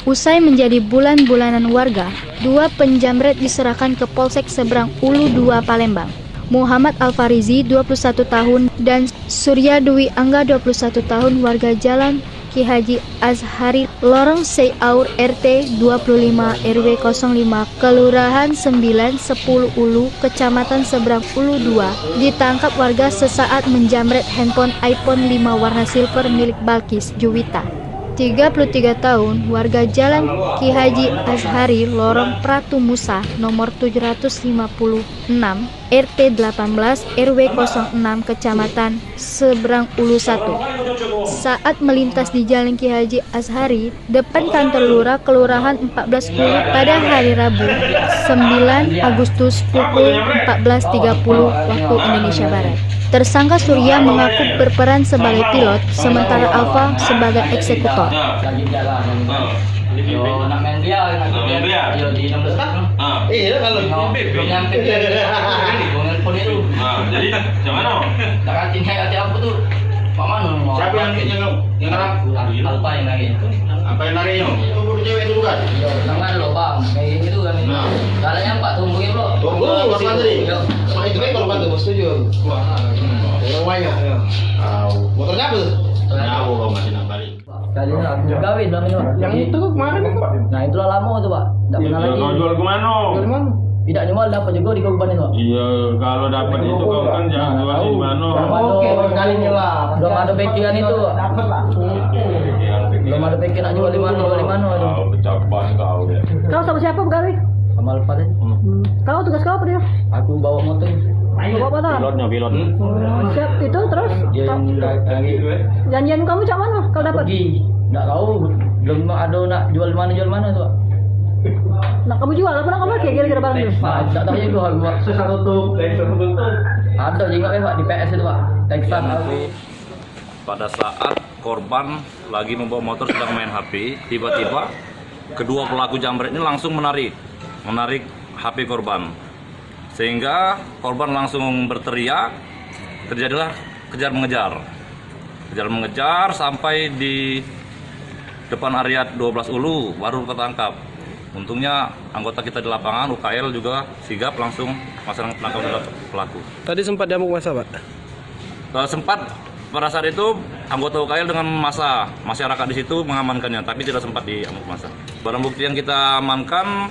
Usai menjadi bulan-bulanan warga, 2 penjamret diserahkan ke Polsek Seberang Ulu 2 Palembang. Muhammad Alfarizi 21 tahun dan Surya Dwi Angga 21 tahun warga Jalan Ki Haji Azhari Lorong Seyaur RT 25 RW 05 Kelurahan 910 Ulu Kecamatan Seberang Ulu 2 ditangkap warga sesaat menjamret handphone iPhone 5 warna silver milik Balkis Juwita 33 tahun warga Jalan Ki Haji Azhari Lorong Pratu Musa nomor 756 RT 18 RW 06 Kecamatan Seberang Ulu 1 saat melintas di Jalan Ki Haji Azhari depan kantor lurah Kelurahan 14 Ulu pada hari Rabu 9 Agustus pukul 14.30 waktu Indonesia Barat. Tersangka Surya mengaku berperan sebagai pilot, sementara Alfa sebagai eksekutor. Iya kalau nyampe itu. Jadi gimana? Aku tuh siapa yang Alfa yang lagi? Apa yang larinya? Itu baru cewek dulu kan? Tangan lo bang, kayak gitu kan? Caranya Pak tungguin lo. Tunggu, apa tadi? Sama itu kan kalau bantu setuju. Orang banyak. Motornya apa tuh? Nyawa kalau masih nampalin. Kali ini aku gawe dalam ini. Yang itu kemarin itu Pak? Nah itulah lama tuh Pak. Tidak pernah lagi. Jual kemana? Jual mana? Tidak nyewa dapat juga di kabupaten Pak. Iya, kalau dapat itu kau kan jangan jual di mana? Oke, kali nyewa. Belum ada pikiran itu. Dapat lah. Belum ada pikiran jual di mana itu. Kau bercabar kau ya. Kau sama siapa pegawai? Sama Alfa tadi. Kau tugas kau apa dia? Aku bawa motor. Bawa motor. Pilot. Siap itu terus. Dia lagi Janjian kamu cak mana? Kau dapat? pergi. Nggak tahu. Belum ada nak jual mana tuh Pak. Nah kamu jual apa? Kamu kayak kira-kira barang itu? Nah, tak tahu juga Pak. Susah tutup. Ada juga Pak di PS itu Pak. Texas. Pada saat korban lagi membawa motor sedang main HP, tiba-tiba kedua pelaku jambret ini langsung menarik HP korban, sehingga korban langsung berteriak. Terjadilah kejar mengejar sampai di depan area 12 Ulu baru tertangkap. Untungnya anggota kita di lapangan UKL juga sigap langsung melaksanakan penangkapan pelaku. Tadi sempat diamuk masa Pak? Sempat pada saat itu anggota UKL dengan masyarakat di situ mengamankannya, tapi tidak sempat diamuk massa. Barang bukti yang kita amankan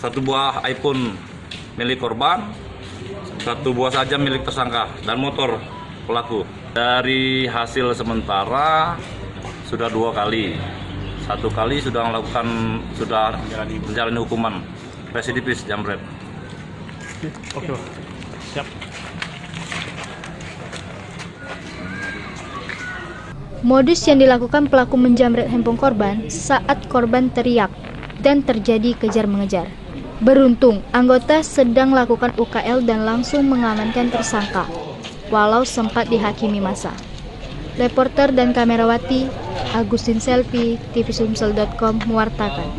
1 buah iPhone milik korban, 1 buah saja milik tersangka dan motor pelaku. Dari hasil sementara sudah 2 kali. 1 kali sudah menjalani hukuman residivis jambret. Oke Pak. Siap. Modus yang dilakukan pelaku menjamret handphone korban saat korban teriak dan terjadi kejar-mengejar. Beruntung, anggota sedang melakukan UKL dan langsung mengamankan tersangka, walau sempat dihakimi massa. Reporter dan kamerawati Agustin Selfie, tvsumsel.com mewartakan.